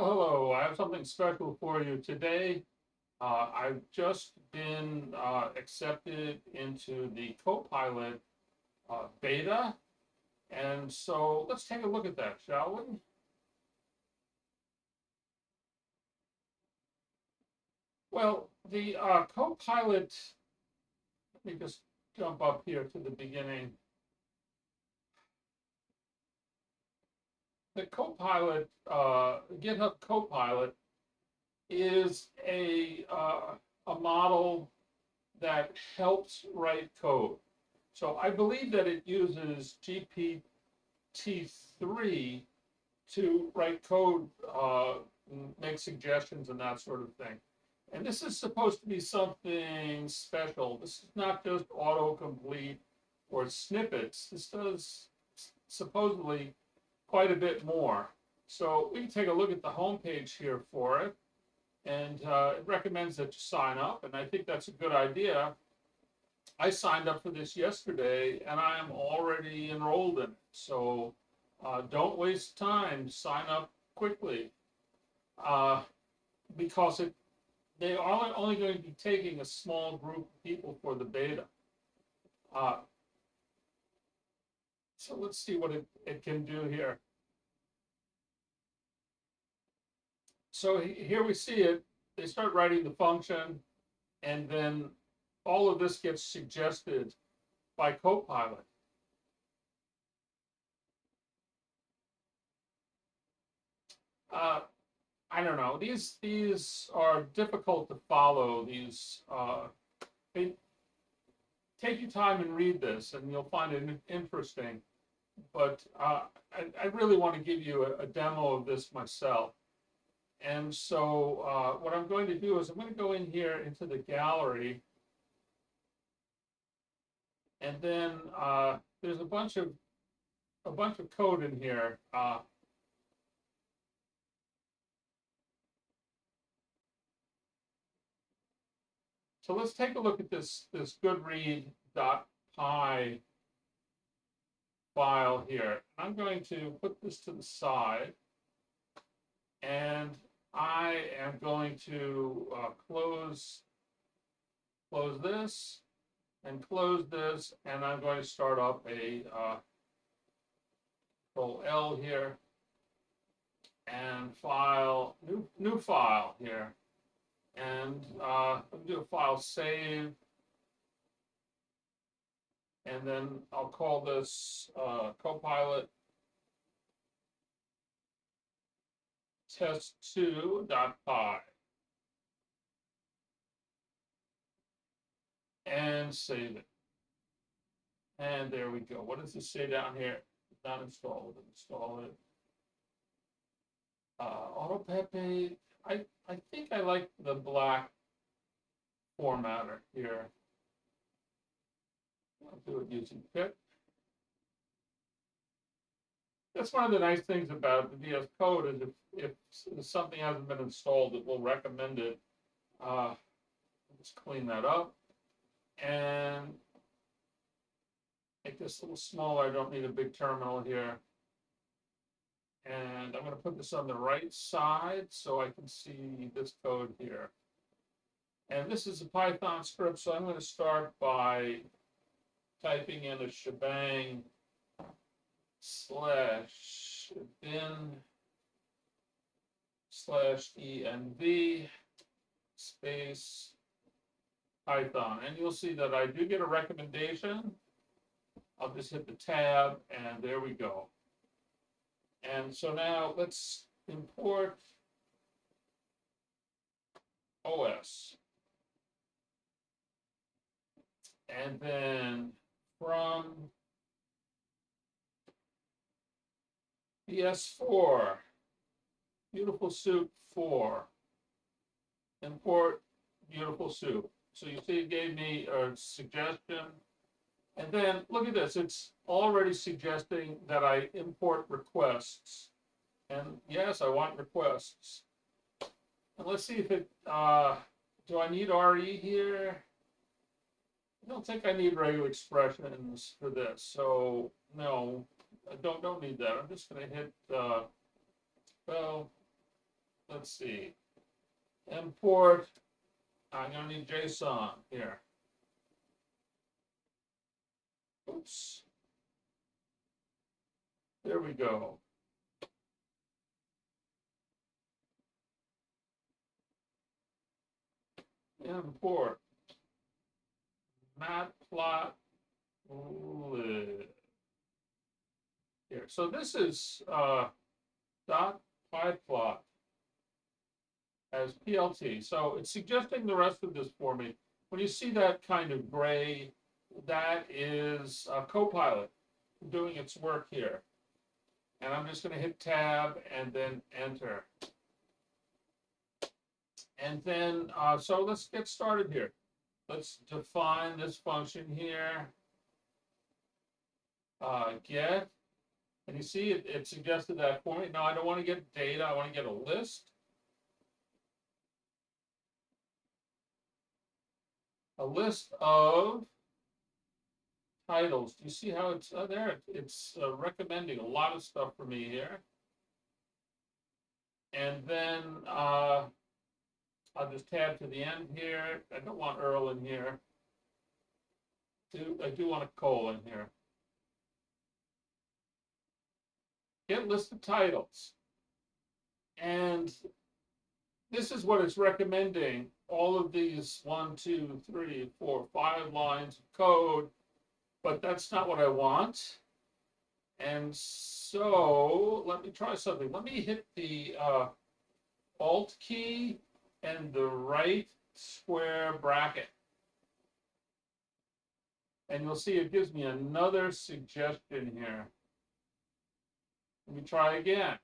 Well, hello. I have something special for you today. I've just been accepted into the Copilot beta, and so let's take a look at that, shall we? Well, the Copilot, let me just jump up here to the beginning. The Copilot, GitHub Copilot, is a model that helps write code. So I believe that it uses GPT-3 to write code, make suggestions and that sort of thing. And this is supposed to be something special. This is not just autocomplete or snippets. This does supposedly quite a bit more. So we can take a look at the homepage here for it. And it recommends that you sign up, and I think that's a good idea. I signed up for this yesterday, and I am already enrolled in it. So don't waste time. Sign up quickly, because they are only going to be taking a small group of people for the beta. Uh, so let's see what it can do here. So here we see it. They start writing the function, and then all of this gets suggested by Copilot. I don't know. These are difficult to follow. Take your time and read this, and you'll find it interesting. But I really want to give you a demo of this myself. And so what I'm going to do is I'm going to go in here into the gallery, and then there's a bunch of code in here. So let's take a look at this goodread.py file here. I'm going to put this to the side, and I am going to close this and close this, and I'm going to start up a Control L here and file, new file here. And I'll do a file save, and then I'll call this Copilot test2.py and save it. And there we go. What does this say down here? Not installed. Install it. AutoPepe. I think I like the black formatter here. I'll do it using pip. That's one of the nice things about the VS Code is if something hasn't been installed, it will recommend it. Let's clean that up and make this a little smaller. I don't need a big terminal here. And I'm going to put this on the right side so I can see this code here. And this is a Python script, so I'm going to start by typing in a shebang /bin/env space Python. And you'll see that I do get a recommendation. I'll just hit the tab, and there we go. And so now let's import OS. And then from PS4, Beautiful Soup 4, import Beautiful Soup. So you see it gave me a suggestion. And then look at this, it's already suggesting that I import requests. And yes, I want requests. And let's see if it, do I need RE here? I don't think I need regular expressions for this. So no, I don't need that. I'm just gonna hit, well, let's see. Import, I'm gonna need JSON here. Oops. There we go. Import matplotlib here. So this is dot pyplot as PLT. So it's suggesting the rest of this for me. When you see that kind of gray, that is Copilot doing its work here. And I'm just going to hit tab and then enter. And then, so let's get started here. Let's define this function here. Get. And you see it suggested that for me. Now I don't want to get data, I want to get a list. A list of titles. Do you see how it's there? It's recommending a lot of stuff for me here. And then I'll just tab to the end here. I don't want Earl in here. I do want a colon here. Get list of titles. And this is what it's recommending. All of these 1, 2, 3, 4, 5 lines of code, but that's not what I want. And so let me try something. Let me hit the Alt key and the right square bracket. And you'll see it gives me another suggestion here. Let me try again.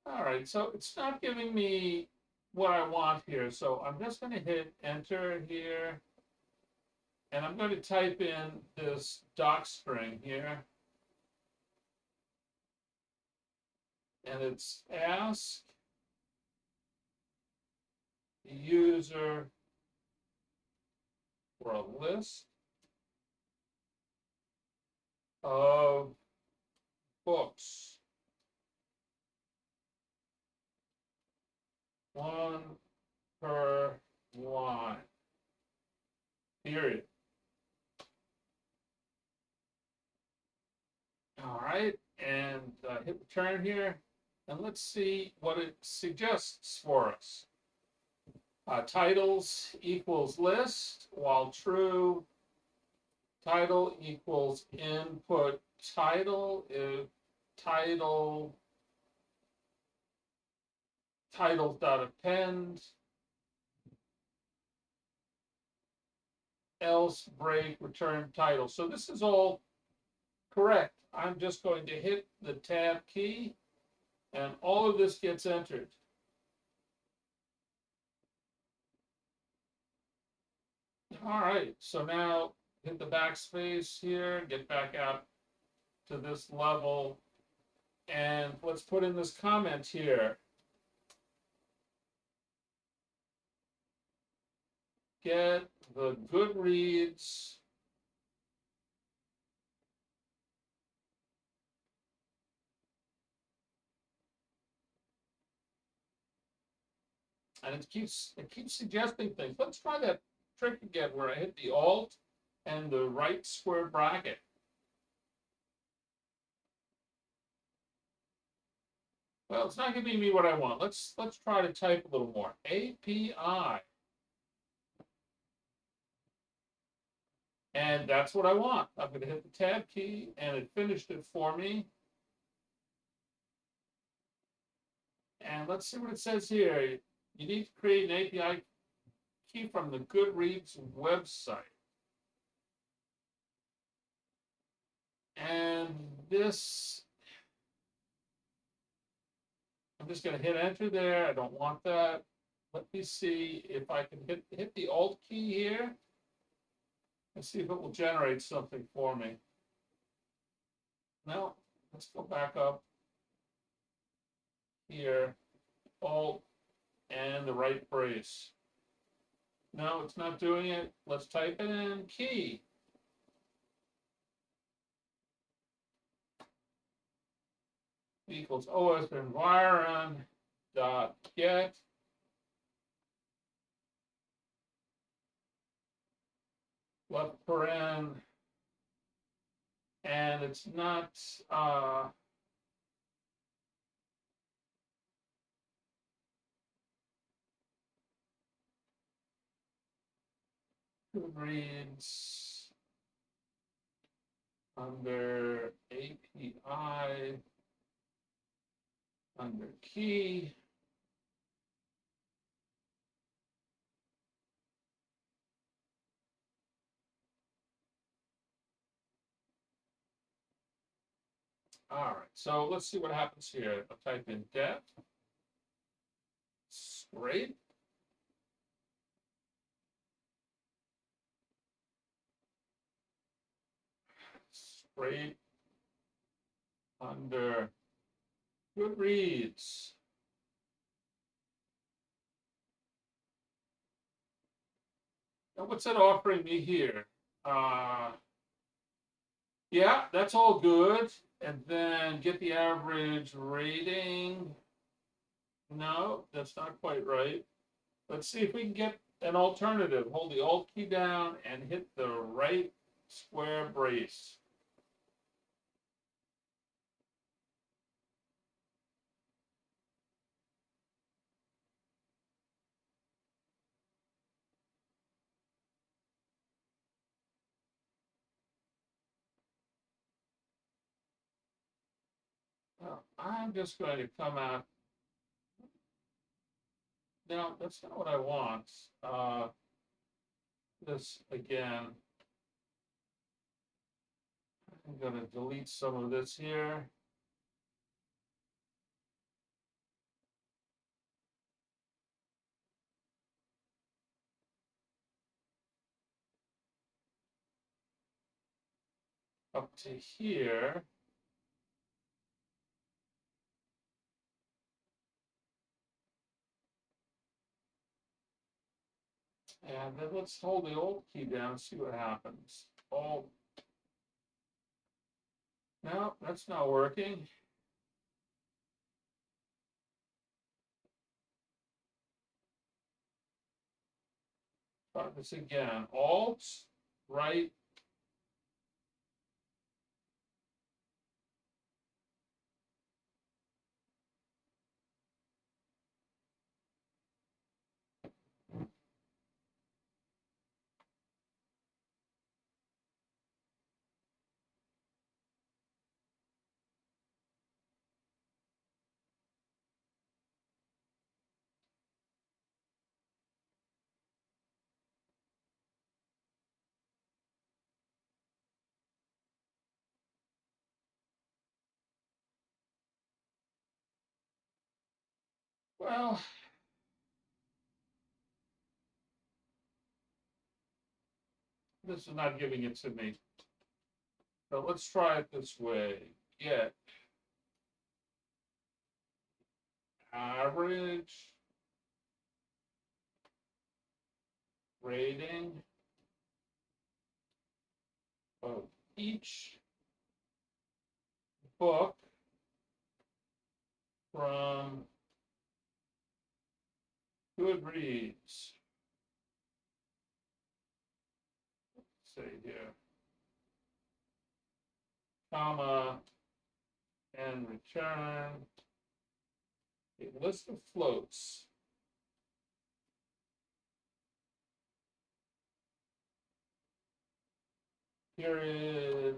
All right, so it's not giving me what I want here. So I'm just going to hit enter here. And I'm going to type in this doc string here. And it's ask the user for a list of books. 1 per line. Period. All right, and hit return here, and let's see what it suggests for us. Titles equals list, while true. Title equals input title if titles.append, else break return title. So this is all correct. I'm just going to hit the tab key and all of this gets entered. All right, so now hit the backspace here, get back out to this level, and let's put in this comment here. Get the Goodreads and it keeps suggesting things. Let's try that trick again where I hit the Alt and the right square bracket. Well, it's not giving me what I want. Let's try to type a little more. API. And that's what I want. I'm going to hit the tab key and it finished it for me. And let's see what it says here. You need to create an API key from the Goodreads website. And this, I'm just going to hit enter there. I don't want that. Let me see if I can hit the Alt key here and see if it will generate something for me. No, let's go back up here, Alt and the right brace. No, it's not doing it. Let's type it in. Key. Equals OS environ dot get left paren, and it's not reads under API under key. All right, so let's see what happens here. I'll type in def, scrape, scrape under Goodreads. Now, what's it offering me here? Yeah, that's all good. And then get the average rating. No, that's not quite right. Let's see if we can get an alternative. Hold the Alt key down and hit the right square brace. Well, I'm just going to come out. No, that's not what I want. This again. I'm going to delete some of this here. Up to here. And then let's hold the Alt key down and see what happens. Oh, no, that's not working. Try this again. Alt, right. Well, this is not giving it to me. So let's try it this way. Get average rating of each book from Goodreads. Let's say here, comma, and return a list of floats. Period.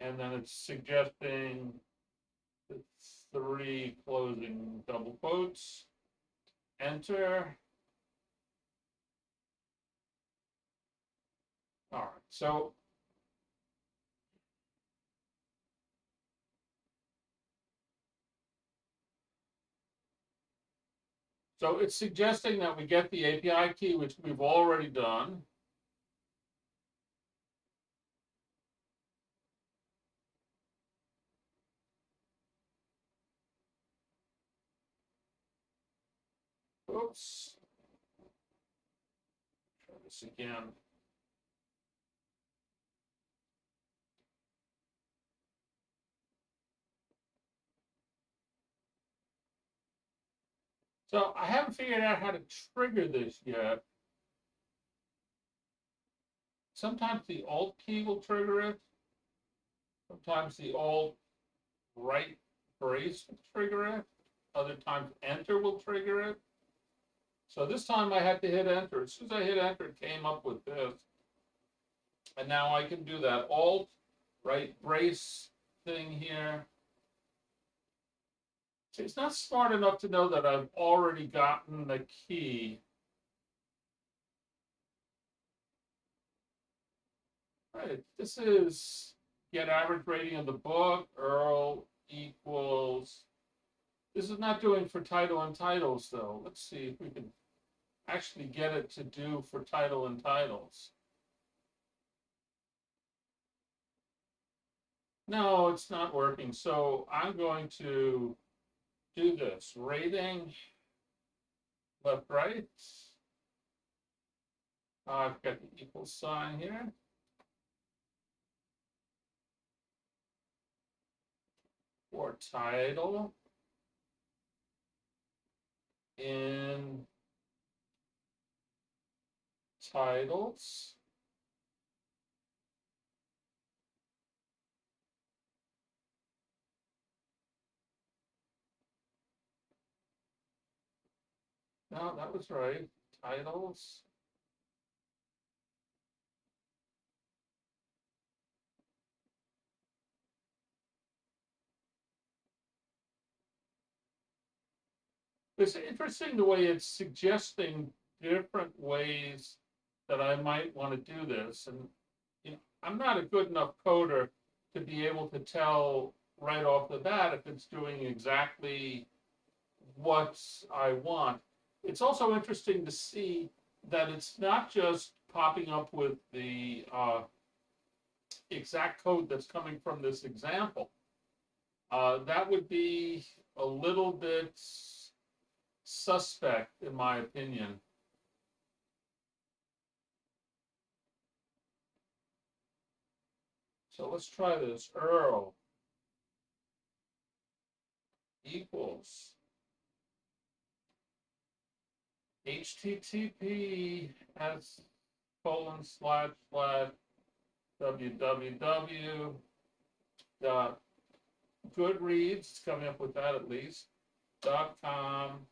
And then it's suggesting the 3 closing double quotes. Enter. All right, so it's suggesting that we get the API key, which we've already done. Oops. this again. So I haven't figured out how to trigger this yet. Sometimes the Alt key will trigger it. Sometimes the Alt right brace will trigger it. Other times Enter will trigger it. So this time I had to hit Enter. As soon as I hit Enter, it came up with this. And now I can do that Alt right brace thing here. See, it's not smart enough to know that I've already gotten the key. Right, this is get average rating of the book, Earl equals. This is not doing for title and titles, though. Let's see if we can actually get it to do for title and titles. No, it's not working. So I'm going to do this. Rating, left, right. I've got the equal sign here. For title in titles. No, that was right. Titles. It's interesting the way it's suggesting different ways that I might want to do this. And you know, I'm not a good enough coder to be able to tell right off the bat if it's doing exactly what I want. It's also interesting to see that it's not just popping up with the exact code that's coming from this example. That would be a little bit suspect, in my opinion. So let's try this. Earl equals https ://www dot Goodreads, it's coming up with that at least, .com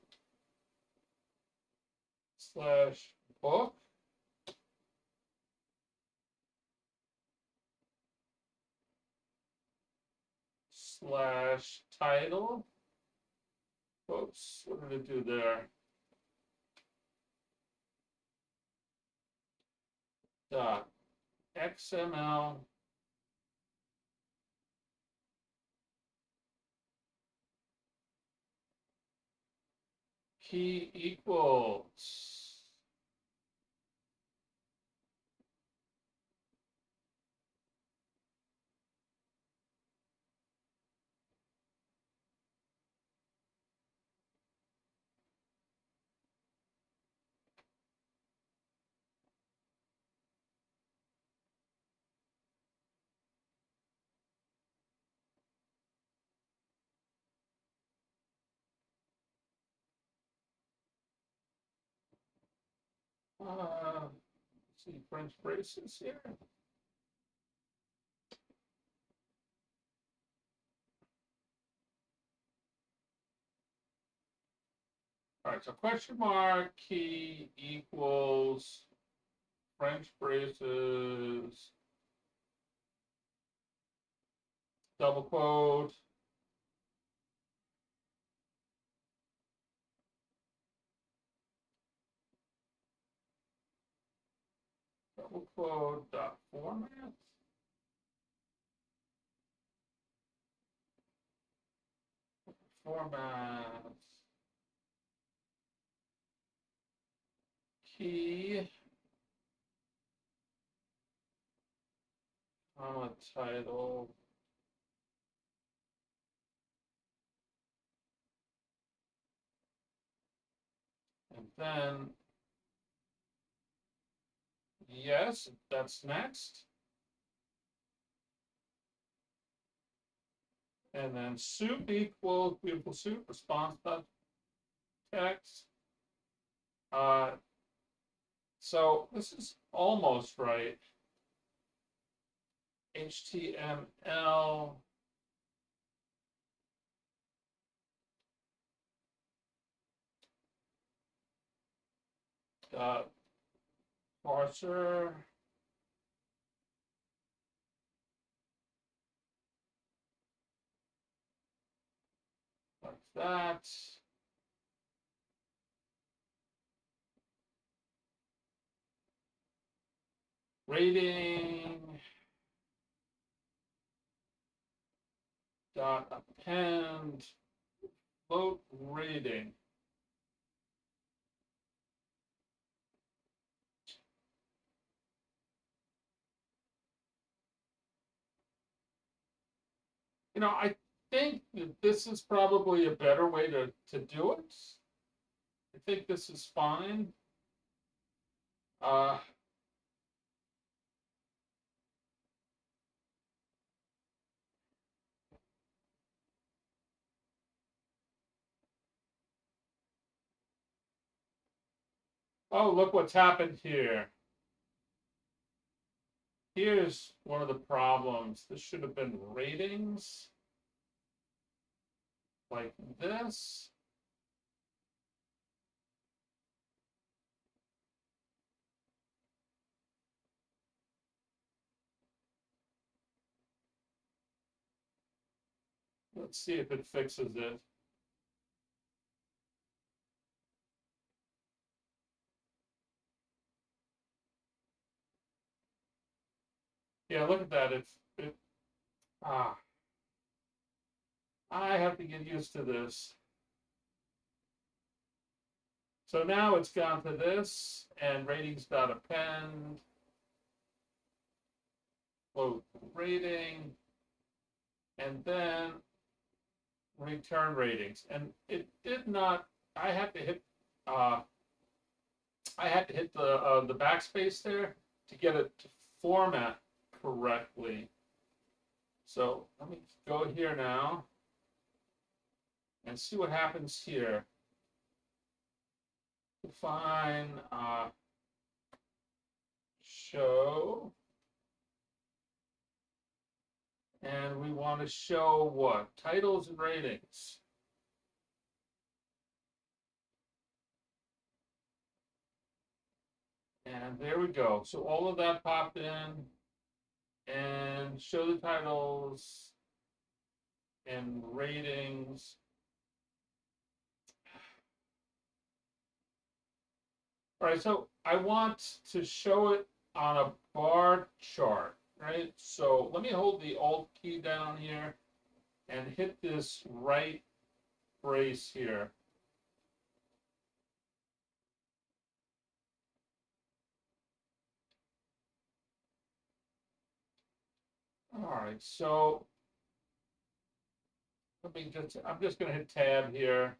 /book /title. Oops, what did it do there? .xml key equals let's see, French braces here. All right, so question mark key equals French braces, double quote, double quote, dot format. Format key, comma, title, and then Yes, that's next. And then soup equals beautiful soup, response.text. So this is almost right. HTML. Parser. Like that. Rating. Dot append. Float rating. I think that this is probably a better way to do it. I think this is fine. Uh, oh, look what's happened here. Here's one of the problems. This should have been ratings, like this. Let's see if it fixes it. Yeah, look at that. Ah, I have to get used to this. So now it's gone to this and ratings.append, float rating, and then return ratings. And it did not, I had to hit uh, the backspace there to get it to format correctly. So let me go here now and see what happens here. Define show, and we want to show what? Titles and ratings. And there we go. So all of that popped in, and show the titles and ratings. All right, so I want to show it on a bar chart, right? So let me hold the Alt key down here and hit this right brace here. All right, so I'm just going to hit tab here,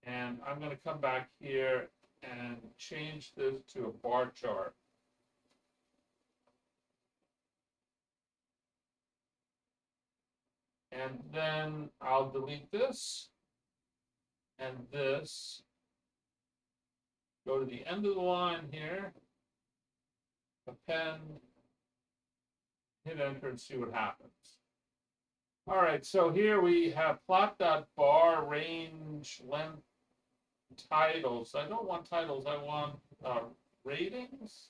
and I'm going to come back here and change this to a bar chart. And then I'll delete this and this. Go to the end of the line here, append, hit enter and see what happens. All right, so here we have plot.bar range length titles. I don't want titles, I want ratings.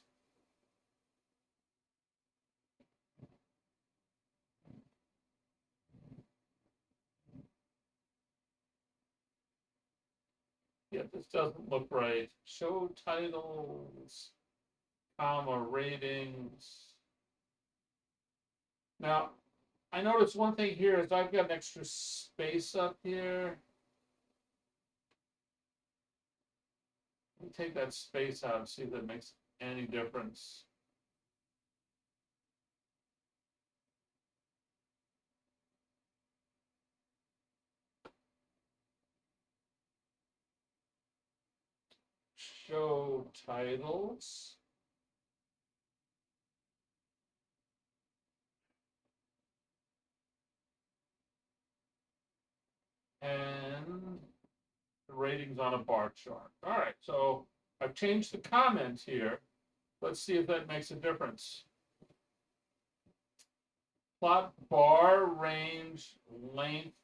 Yeah, this doesn't look right. Show titles, comma, ratings. Now, I notice one thing here is I've got an extra space up here. Let me take that space out and see if that makes any difference. Show titles. and the ratings on a bar chart. All right, so I've changed the comment here. Let's see if that makes a difference. Plot bar range length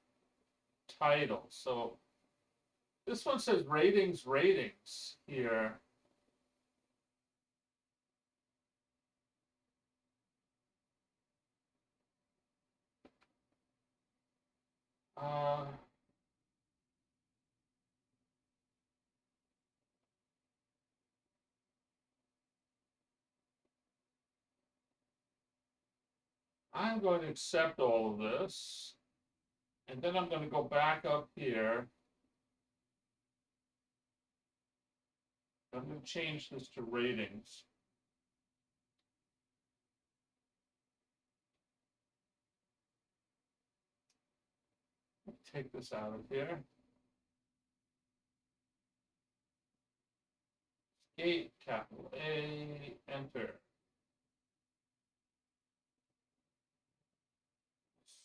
title. So this one says ratings here. I'm going to accept all of this, and then I'm going to go back up here. I'm going to change this to ratings. Take this out of here. Escape, capital A, enter.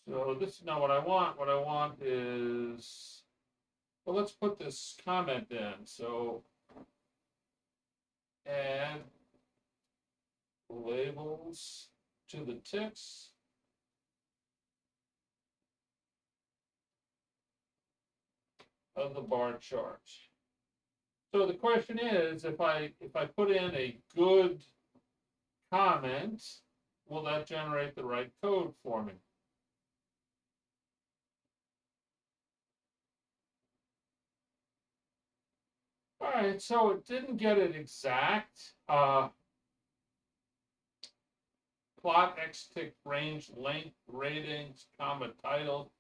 So this is not what I want. What I want is, well, let's put this comment in. So add labels to the ticks. Of the bar chart. So the question is, if I put in a good comment, will that generate the right code for me? All right, so it didn't get it exact. Plot X tick range length ratings comma title.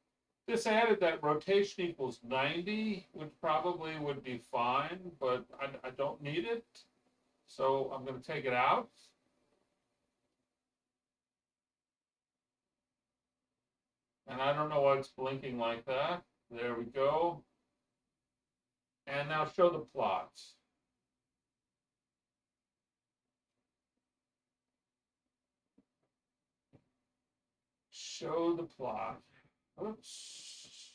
This added that rotation equals 90, which probably would be fine, but I don't need it. So I'm going to take it out. And I don't know why it's blinking like that. There we go. And now show the plots. Show the plot. Oops.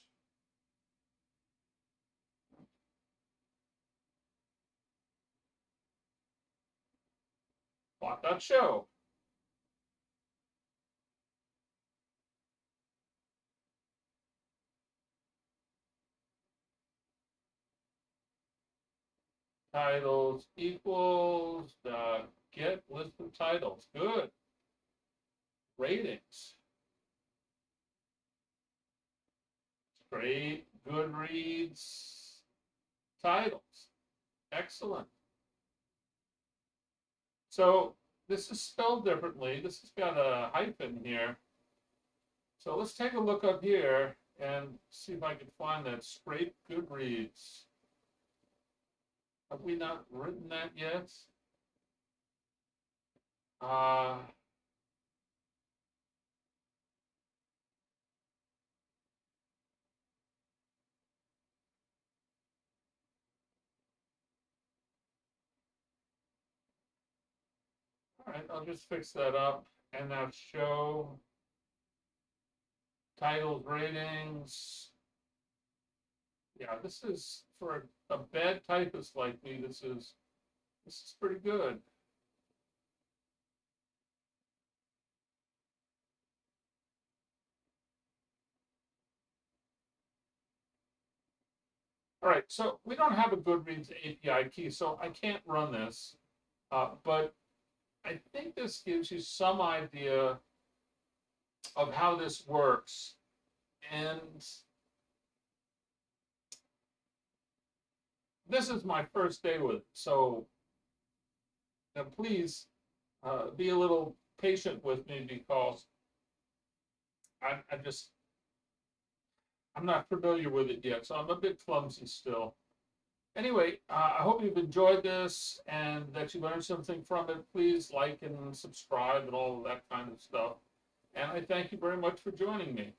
Plot.show. Titles equals get list of titles. Good. Ratings. Great. Goodreads. Titles. Excellent. So this is spelled differently. This has got a hyphen here. So let's take a look up here and see if I can find that. Scrape Goodreads. Have we not written that yet? All right, I'll just fix that up. And now show titles, ratings. Yeah, this is for a bad typist like me. This is pretty good. All right, so we don't have a Goodreads API key, so I can't run this. But I think this gives you some idea of how this works. And this is my first day with it, so please be a little patient with me because I'm not familiar with it yet, so I'm a bit clumsy still. Anyway, I hope you've enjoyed this and that you learned something from it. Please like and subscribe and all of that kind of stuff. And I thank you very much for joining me.